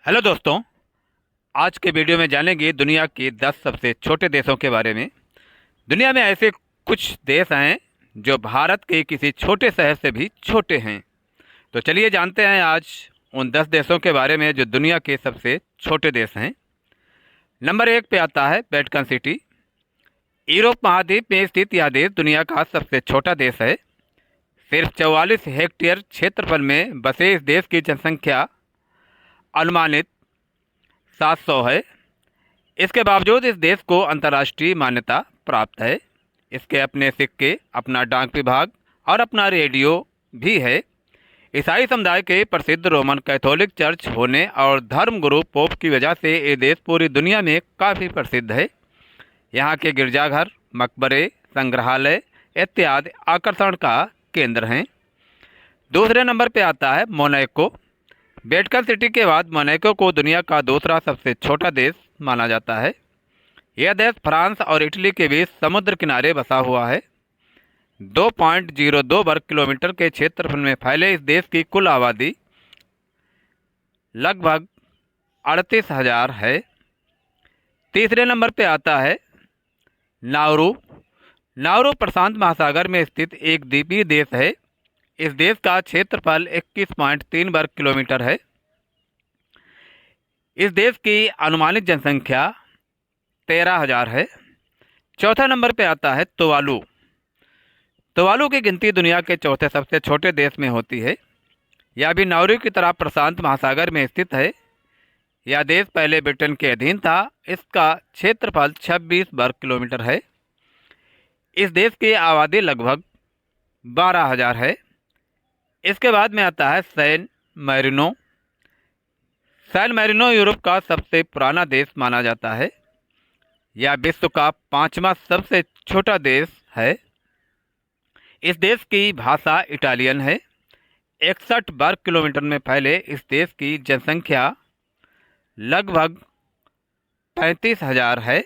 Hello दोस्तों, आज के वीडियो में जानेंगे दुनिया के 10 सबसे छोटे देशों के बारे में। दुनिया में ऐसे कुछ देश हैं जो भारत के किसी छोटे शहर से भी छोटे हैं। तो चलिए जानते हैं आज उन 10 देशों के बारे में जो दुनिया के सबसे छोटे देश हैं। नंबर 1 पे आता है वेटिकन सिटी। यूरोप महाद्वीप में स्थित यह देश दुनिया का सबसे छोटा देश है। सिर्फ 44 हेक्टेयर क्षेत्रफल में बसे इस देश की जनसंख्या अनुमानित 700 है। इसके बावजूद इस देश को अंतर्राष्ट्रीय मान्यता प्राप्त है। इसके अपने सिक्के, अपना डाक विभाग और अपना रेडियो भी है। ईसाई समुदाय के प्रसिद्ध रोमन कैथोलिक चर्च होने और धर्म गुरु पोप की वजह से ये देश पूरी दुनिया में काफ़ी प्रसिद्ध है। यहाँ के गिरजाघर, मकबरे, संग्रहालय इत्यादि आकर्षण का केंद्र हैं। दूसरे नंबर पे आता है मोनाको। वेटिकन सिटी के बाद मोनाको को दुनिया का दूसरा सबसे छोटा देश माना जाता है। यह देश फ्रांस और इटली के बीच समुद्र किनारे बसा हुआ है। 2.02 वर्ग किलोमीटर के क्षेत्रफल में फैले इस देश की कुल आबादी लगभग 38,000 है। तीसरे नंबर पर आता है नाउरू। नाउरू प्रशांत महासागर में स्थित एक द्वीपीय देश है। इस देश का क्षेत्रफल 21.3 वर्ग किलोमीटर है। इस देश की अनुमानित जनसंख्या 13,000 है। चौथा नंबर पे आता है तुवालू। तुवालू की गिनती दुनिया के चौथे सबसे छोटे देश में होती है। यह भी नाउरू की तरह प्रशांत महासागर में स्थित है। यह देश पहले ब्रिटेन के अधीन था। इसका क्षेत्रफल 26 वर्ग किलोमीटर है। इस देश की आबादी लगभग 12,000 है। इसके बाद में आता है San Marino. San Marino Europe का सबसे पुराना देश माना जाता है। यह विश्व का 5वां सबसे छोटा देश है। इस देश की भाषा इटालियन है। 61 वर्ग किलोमीटर में फैले इस देश की जनसंख्या लगभग 35,000 है।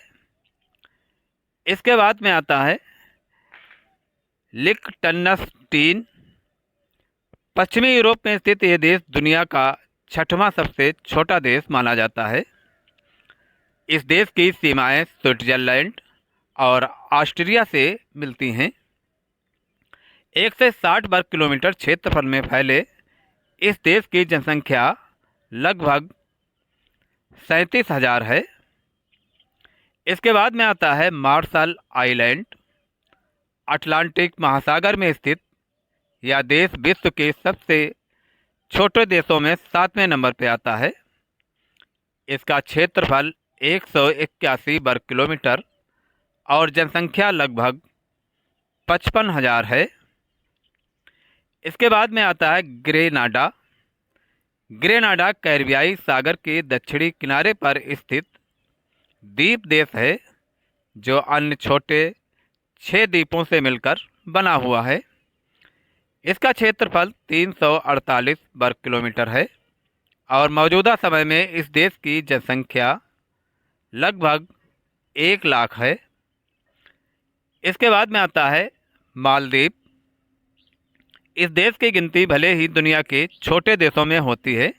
इसके बाद में आता है लिक्टनस्टीन। पश्चिमी यूरोप में स्थित यह देश दुनिया का 6वां सबसे छोटा देश माना जाता है। इस देश की सीमाएं स्विट्जरलैंड और ऑस्ट्रिया से मिलती हैं। 1 से 60 वर्ग किलोमीटर क्षेत्रफल में फैले इस देश की जनसंख्या लगभग 37,000 है। इसके बाद में आता है मार्शल आइलैंड। अटलांटिक महासागर में स्थित यह देश विश्व के सबसे छोटे देशों में 7वें नंबर पर आता है। इसका क्षेत्रफल 181 वर्ग किलोमीटर और जनसंख्या लगभग 55,000 है। इसके बाद में आता है ग्रेनाडा। ग्रेनाडा कैरिबियाई सागर के दक्षिणी किनारे पर स्थित द्वीप देश है जो अन्य छोटे 6 द्वीपों से मिलकर बना हुआ है। इसका क्षेत्रफल 348 वर्ग किलोमीटर है और मौजूदा समय में इस देश की जनसंख्या लगभग 1 लाख है। इसके बाद में आता है मालदीव। इस देश की गिनती भले ही दुनिया के छोटे देशों में होती है,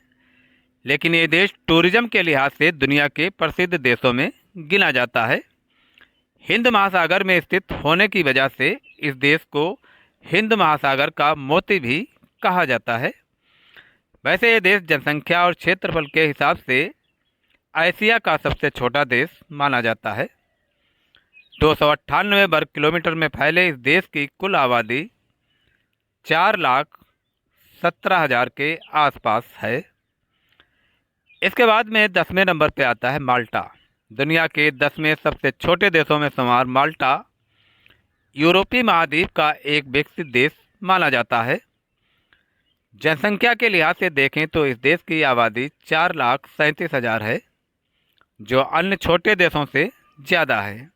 लेकिन ये देश टूरिज्म के लिहाज से दुनिया के प्रसिद्ध देशों में गिना जाता है। हिंद महासागर में स्थित होने की वजह से इस देश को हिंद महासागर का मोती भी कहा जाता है। वैसे ये देश जनसंख्या और क्षेत्रफल के हिसाब से एशिया का सबसे छोटा देश माना जाता है। 298 वर्ग किलोमीटर में फैले इस देश की कुल आबादी 4,17,000 के आसपास है। इसके बाद में 10वें नंबर पे आता है माल्टा। दुनिया के 10वें सबसे छोटे देशों में शुमार माल्टा यूरोपीय महाद्वीप का एक विकसित देश माना जाता है। जनसंख्या के लिहाज से देखें तो इस देश की आबादी 4,37,000 है, जो अन्य छोटे देशों से ज़्यादा है।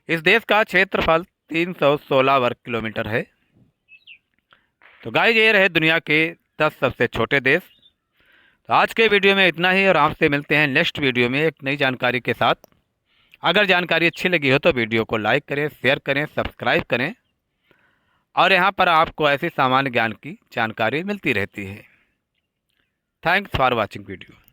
इस देश का क्षेत्रफल 316 वर्ग किलोमीटर है। तो गाइस, ये रहे दुनिया के 10 सबसे छोटे देश। तो आज के वीडियो में इतना ही और आपसे मिलते हैं नेक्स्ट वीडियो में एक नई जानकारी के साथ। अगर जानकारी अच्छी लगी हो तो वीडियो को लाइक करें, शेयर करें, सब्सक्राइब करें और यहाँ पर आपको ऐसी सामान्य ज्ञान की जानकारी मिलती रहती है। Thanks for watching video.